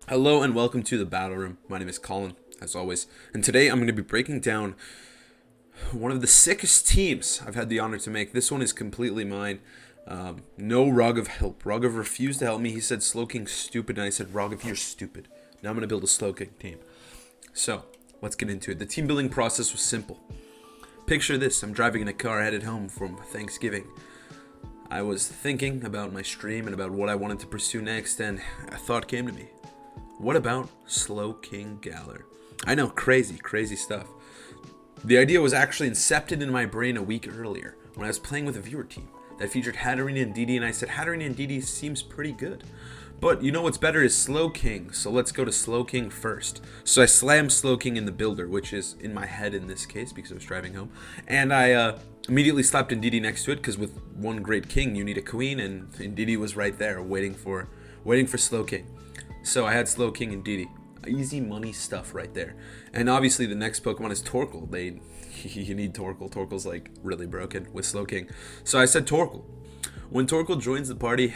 Hello and welcome to the Battle Room. My name is Colin, as always, and today I'm going to be breaking down one of the sickest teams I've had the honor to make. This one is completely mine. No Rogov help. Rogov refused to help me. He said Slowking's stupid, and I said, Rogov, you're stupid. Now I'm going to build a Slowking team. So, let's get into it. The team building process was simple. Picture this. I'm driving in a car headed home from Thanksgiving. I was thinking about my stream and about what I wanted to pursue next, and a thought came to me. What about Slowking Galar? I know, crazy stuff. The idea was actually incepted in my brain a week earlier when I was playing with a viewer team that featured Hatterene and Indeedy, and I said Hatterene and Indeedy seems pretty good. But you know what's better is Slowking, so let's go to Slowking first. So I slammed Slowking in the builder, which is in my head in this case because I was driving home, and I immediately slapped Indeedy next to it because with one great king you need a queen, and Indeedy was right there waiting for Slowking. So I had Slowking and Indeedy. Easy money stuff right there. And obviously the next Pokemon is Torquel. You need Torquel. Torquel's like really broken with Slowking. So I said Torquel. When Torquel joins the party,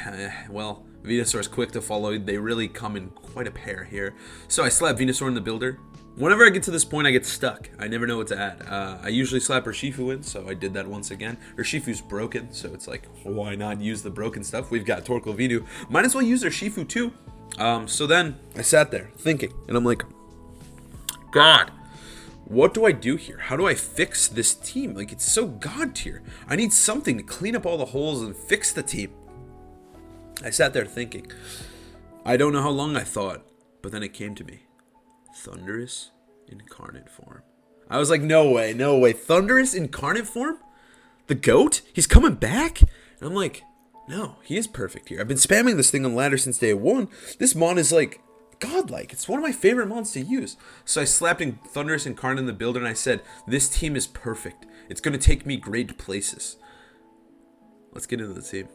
well, Venusaur's quick to follow. They really come in quite a pair here. So I slap Venusaur in the builder. Whenever I get to this point, I get stuck. I never know what to add. I usually slap Orshifu in, so I did that once again. Urshifu's broken, so it's like, why not use the broken stuff? We've got Torquel Venu. Might as well use Urshifu too. So then I sat there thinking, and I'm like, God, what do I do here? How do I fix this team? Like, it's so God tier. I need something to clean up all the holes and fix the team. I sat there thinking. I don't know how long I thought, but then it came to me. Thunderous incarnate form. I was like, no way. Thunderous incarnate form? The GOAT? He's coming back? And I'm like, no, he is perfect here. I've been spamming this thing on ladder since day one. This mon is like godlike. It's one of my favorite mons to use. So I slapped in Thunderous Incarnate in the builder and I said, this team is perfect. It's going to take me great places. Let's get into the team.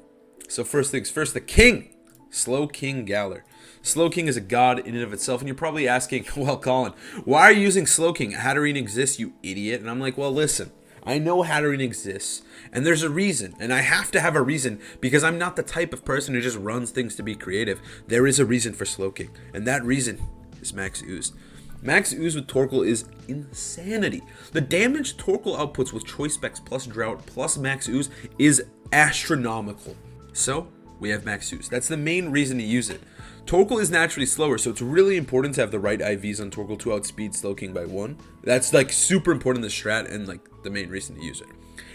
So first things first, the king. Slowking Galar. Slowking is a god in and of itself, and you're probably asking, well, Colin, why are you using Slowking? Hatterene exists, you idiot. And I'm like, well, listen. I know Hatterene exists, and there's a reason, and I have to have a reason because I'm not the type of person who just runs things to be creative. There is a reason for Slowking, and that reason is Max Ooze. Max Ooze with Torquel is insanity. The damage Torquel outputs with Choice Specs plus Drought plus Max Ooze is astronomical. So, we have Max Ooze. That's the main reason to use it. Torquel is naturally slower, so it's really important to have the right IVs on Torquel to outspeed Slowking by 1. That's like super important in the strat and like the main reason to use it.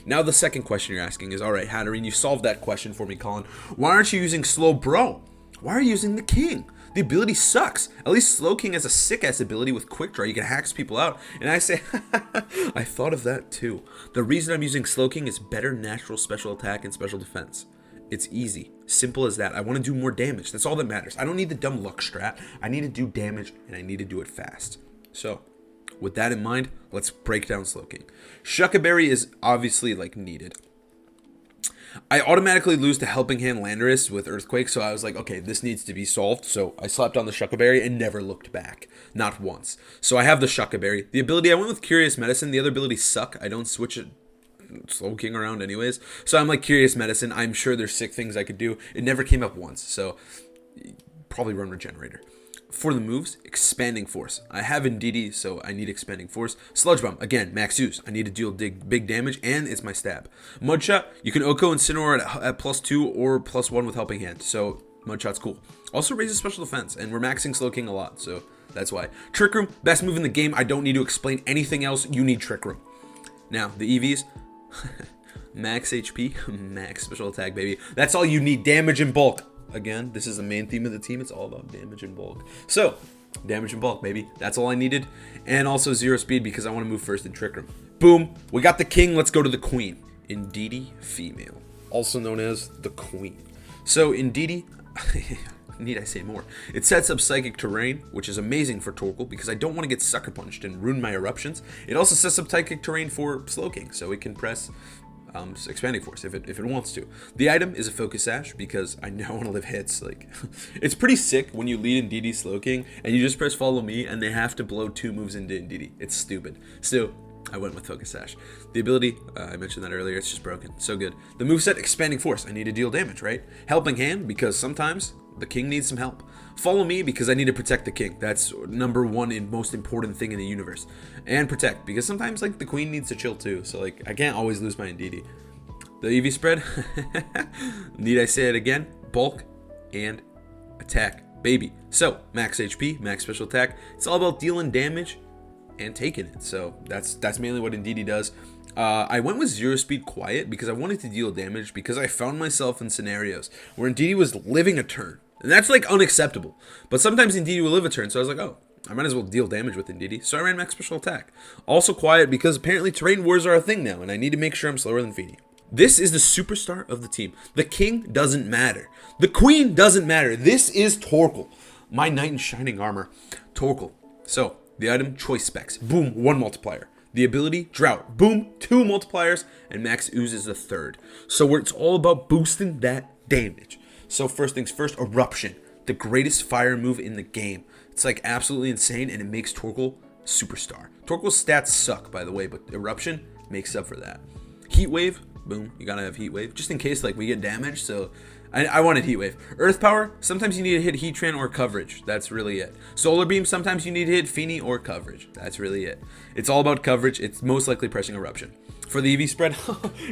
Now the second question you're asking is, alright Hatterene, you solved that question for me, Colin. Why aren't you using Slow Bro? Why are you using the King? The ability sucks. At least Slowking has a sick-ass ability with Quick Draw. You can hacks people out. And I say, I thought of that too. The reason I'm using Slowking is better natural special attack and special defense. It's easy. Simple as that. I want to do more damage. That's all that matters. I don't need the dumb luck strat. I need to do damage, and I need to do it fast. So, with that in mind, let's break down Slowking. Shuckaberry is obviously, like, needed. I automatically lose to Helping Hand Landorus with Earthquake, so I was like, okay, this needs to be solved. So I slapped on the Shuckaberry and never looked back. Not once. So I have the Shuckaberry. The ability, I went with Curious Medicine. The other abilities suck. I don't switch it Slowking around anyways, so I'm like Curious Medicine. I'm sure there's sick things I could do. It never came up once, so probably run Regenerator. For the moves, Expanding Force. I have Indeedy, so I need Expanding Force. Sludge Bomb, again, Max Use. I need to deal big damage, and it's my stab. Mudshot, you can Oko Incineroar at +2 or +1 with Helping Hand, so Mudshot's cool. Also raises special defense, and we're maxing Slowking a lot, so that's why. Trick Room, best move in the game. I don't need to explain anything else. You need Trick Room. Now, the EVs. Max HP, max special attack, baby. That's all you need. Damage in bulk. Again, this is the main theme of the team. It's all about damage in bulk. So, damage in bulk, baby. That's all I needed. And also 0 speed because I want to move first in Trick Room. Boom. We got the king. Let's go to the queen. Indeedy female. Also known as the queen. So, Indeedy... need I say more? It sets up Psychic Terrain, which is amazing for Torquel because I don't want to get Sucker Punched and ruin my eruptions. It also sets up Psychic Terrain for Slowking, so it can press Expanding Force if it wants to. The item is a Focus Sash because I now want to live hits. Like, it's pretty sick when you lead Indeedy Slowking and you just press Follow Me and they have to blow 2 moves into Indeedy. It's stupid. So I went with Focus Sash. The ability, I mentioned that earlier, it's just broken. So good. The moveset, Expanding Force. I need to deal damage, right? Helping Hand, because sometimes The king needs some help. Follow me because I need to protect the king. That's number one and most important thing in the universe. And protect, because sometimes like the queen needs to chill too. So like I can't always lose my Indeedy. The EV spread, need I say it again? Bulk and attack, baby. So max HP, max special attack. It's all about dealing damage and taking it. So that's mainly what Indeedy does. I went with 0 speed quiet because I wanted to deal damage, because I found myself in scenarios where Indeedy was living a turn. And that's like unacceptable. But sometimes Indeedy will live a turn, so I was like, oh, I might as well deal damage with Indeedy. So I ran max special attack. Also quiet because apparently terrain wars are a thing now, and I need to make sure I'm slower than Feeny. This is the superstar of the team. The king doesn't matter. The queen doesn't matter. This is Torquel, my knight in shining armor. Torquel. So the item choice specs. Boom, 1 multiplier. The ability drought. Boom, 2 multipliers, and max ooze is the 3rd. So it's all about boosting that damage. So first things first, eruption. The greatest fire move in the game. It's like absolutely insane, and it makes Torquel superstar. Torquel's stats suck, by the way, but eruption makes up for that. Heat wave. Boom, you gotta have heat wave just in case like we get damaged. So I wanted heat wave. Earth power, sometimes you need to hit Heatran or coverage. That's really it. Solar beam, sometimes you need to hit Feeny or coverage. That's really it. It's all about coverage. It's most likely pressing eruption. For the EV spread,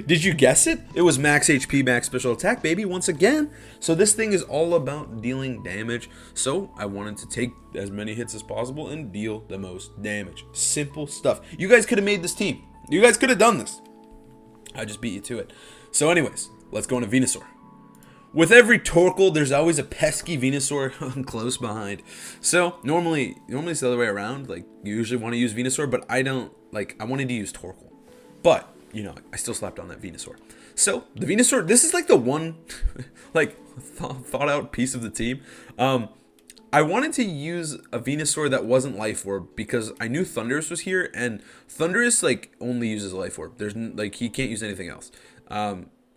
did you guess it? It was max HP, max special attack, baby, once again. So this thing is all about dealing damage. So I wanted to take as many hits as possible and deal the most damage. Simple stuff. You guys could have made this team. You guys could have done this. I just beat you to it. So anyways, let's go into Venusaur. With every Torquel, there's always a pesky Venusaur close behind. So normally it's the other way around. Like you usually want to use Venusaur, but I don't like. I wanted to use Torquel, but you know I still slapped on that Venusaur. So the Venusaur, this is like the one like thought out piece of the team. I wanted to use a Venusaur that wasn't Life Orb because I knew Thunderous was here, and Thunderous like only uses Life Orb. There's like he can't use anything else.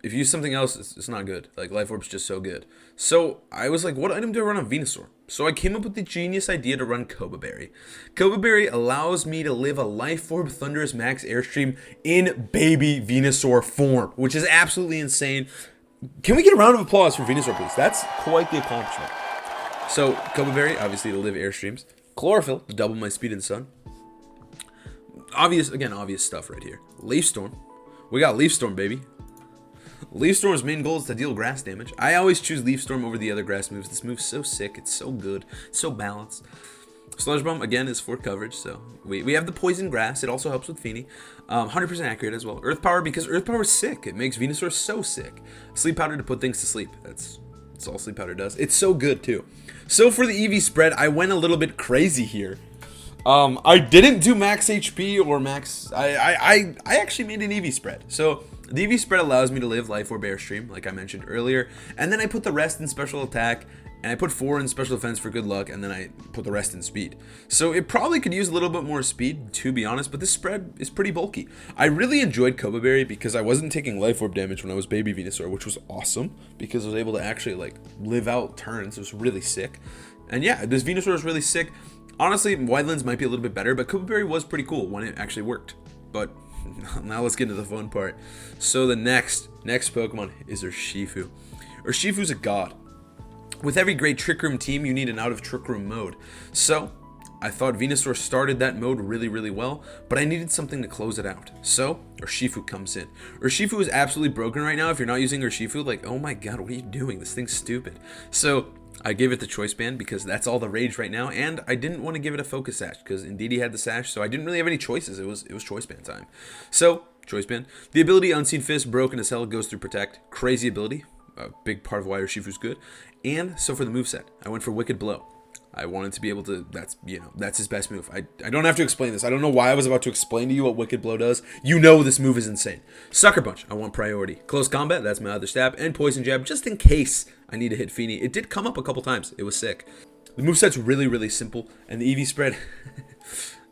If you use something else, it's not good. Like Life Orb's just so good. So I was like, what item do I run on Venusaur? So I came up with the genius idea to run Cobra Berry. Cobra Berry allows me to live a Life Orb Thunderous Max Airstream in baby Venusaur form, which is absolutely insane. Can we get a round of applause for Venusaur, please? That's quite the accomplishment. So, Cobra Berry, obviously to live Airstreams. Chlorophyll, to double my speed and sun. Obvious stuff right here. Leaf Storm. We got Leaf Storm, baby. Leaf Storm's main goal is to deal grass damage. I always choose Leaf Storm over the other grass moves. This move's so sick. It's so good. It's so balanced. Sludge Bomb, again, is for coverage. So, we have the Poison Grass. It also helps with Feeny. 100% accurate as well. Earth Power, because Earth Power is sick. It makes Venusaur so sick. Sleep Powder to put things to sleep. That's all Sleep Powder does. It's so good, too. So for the EV spread, I went a little bit crazy here. I didn't do max HP or max. I actually made an EV spread. So the EV spread allows me to live Life Orb Airstream, like I mentioned earlier, and then I put the rest in special attack, and I put 4 in special defense for good luck, and then I put the rest in speed. So it probably could use a little bit more speed, to be honest, but this spread is pretty bulky. I really enjoyed Cobra Berry because I wasn't taking Life Orb damage when I was baby Venusaur, which was awesome because I was able to actually like live out turns. It was really sick. And yeah, this Venusaur is really sick. Honestly, Wildlands might be a little bit better, but Cobra Berry was pretty cool when it actually worked. But now let's get into the fun part. So the next Pokemon is Urshifu. Urshifu's a god. With every great Trick Room team, you need an out of Trick Room mode. So I thought Venusaur started that mode really, really well, but I needed something to close it out. So Urshifu comes in. Urshifu is absolutely broken right now. If you're not using Urshifu, like, oh my god, what are you doing? This thing's stupid. So I gave it the Choice Band because that's all the rage right now, and I didn't want to give it a Focus Sash because Indeedy had the Sash, so I didn't really have any choices. It was Choice Band time. So Choice Band. The ability Unseen Fist, broken as hell, goes through Protect. Crazy ability. A big part of why Urshifu's good. And so for the moveset, I went for Wicked Blow. I wanted to be able to, that's his best move. I don't have to explain this. I don't know why I was about to explain to you what Wicked Blow does. You know this move is insane. Sucker Punch, I want priority. Close Combat, that's my other stab. And Poison Jab, just in case I need to hit Feeny. It did come up a couple times. It was sick. The moveset's really, really simple. And the EV spread,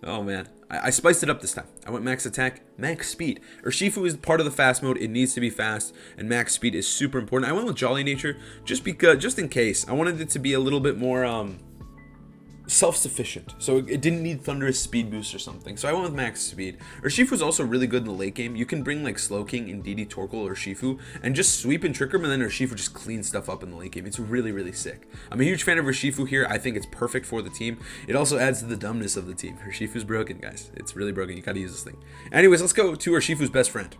oh man. I spiced it up this time. I went max attack, max speed. Urshifu is part of the fast mode. It needs to be fast, and max speed is super important. I went with Jolly Nature just in case. I wanted it to be a little bit more self-sufficient, so it didn't need Thunderous speed boost or something, so I went with max speed. Urshifu's also really good in the late game. You can bring like Slowking, Indeedy, Torquel, Urshifu, and just sweep and trick him, and then Urshifu just cleans stuff up in the late game. It's really, really sick. I'm a huge fan of Urshifu here. I think it's perfect for the team. It also adds to the dumbness of the team. Urshifu's broken, guys. It's really broken. You gotta use this thing. Anyways, let's go to Urshifu's best friend.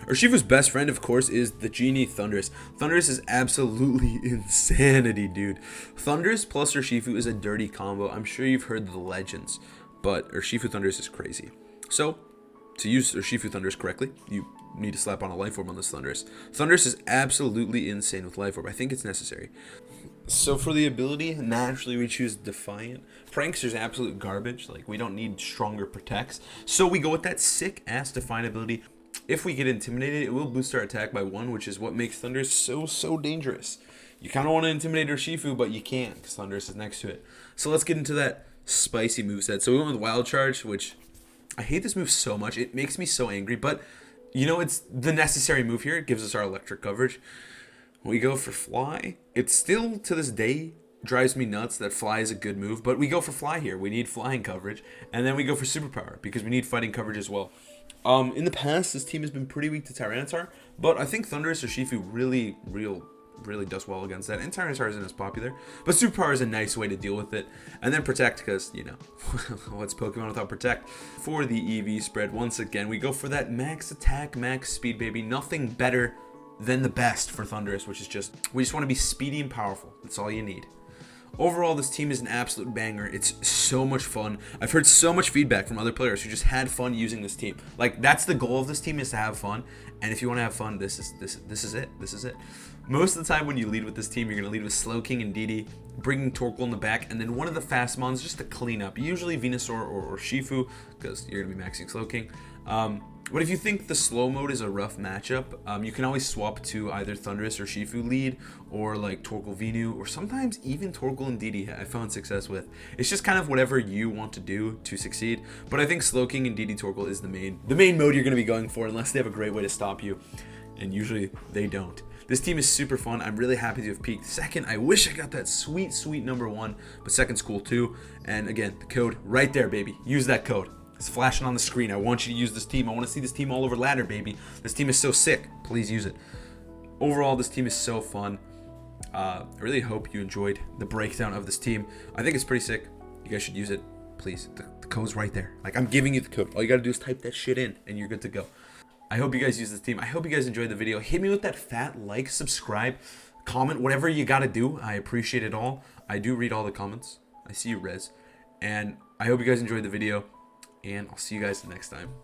Urshifu's best friend, of course, is the Genie Thunderous. Thunderous is absolutely insanity, dude. Thunderous plus Urshifu is a dirty combo. I'm sure you've heard the legends, but Urshifu Thunderous is crazy. So, to use Urshifu Thunderous correctly, you need to slap on a Life Orb on this Thunderous. Thunderous is absolutely insane with Life Orb. I think it's necessary. So for the ability, naturally we choose Defiant. Prankster's absolute garbage. Like, we don't need stronger protects. So we go with that sick-ass Defiant ability. If we get intimidated, it will boost our attack by 1, which is what makes Thunderous so dangerous. You kind of want to intimidate Urshifu, but you can't because Thunderous is next to it. So let's get into that spicy moveset. So we went with Wild Charge, which I hate this move so much. It makes me so angry, but you know, it's the necessary move here. It gives us our electric coverage. We go for Fly. It still, to this day, drives me nuts that Fly is a good move, but we go for Fly here. We need flying coverage, and then we go for Superpower because we need fighting coverage as well. In the past, this team has been pretty weak to Tyranitar, but I think Thunderous Urshifu really does well against that, and Tyranitar isn't as popular, but Superpower is a nice way to deal with it. And then Protect, because, you know, what's Pokemon without Protect? For the EV spread, once again, we go for that max attack, max speed, baby. Nothing better than the best for Thunderous, which is just, we just want to be speedy and powerful. That's all you need. Overall, this team is an absolute banger. It's so much fun. I've heard so much feedback from other players who just had fun using this team. Like, that's the goal of this team, is to have fun. And if you want to have fun, this is it. This is it. Most of the time when you lead with this team, you're going to lead with Slowking and Indeedy, bringing Torquel in the back, and then one of the fast mons just to clean up. Usually Venusaur or Urshifu, because you're going to be maxing Slowking. But if you think the slow mode is a rough matchup, you can always swap to either Thunderous or Urshifu lead, or like Torquel Venu, or sometimes even Torquel and Indeedy I found success with. It's just kind of whatever you want to do to succeed. But I think Slowking and Indeedy Torquel is the main mode you're going to be going for, unless they have a great way to stop you. And usually they don't. This team is super fun. I'm really happy to have peaked second. I wish I got that sweet number 1, but second's cool too. And again, the code right there, baby. Use that code. It's flashing on the screen. I want you to use this team. I want to see this team all over ladder, baby. This team is so sick. Please use it. Overall, this team is so fun. I really hope you enjoyed the breakdown of this team. I think it's pretty sick. You guys should use it. Please. The code's right there. Like, I'm giving you the code. All you got to do is type that shit in, and you're good to go. I hope you guys use this team. I hope you guys enjoyed the video. Hit me with that fat like, subscribe, comment, whatever you got to do. I appreciate it all. I do read all the comments. I see you, Rez. And I hope you guys enjoyed the video. And I'll see you guys next time.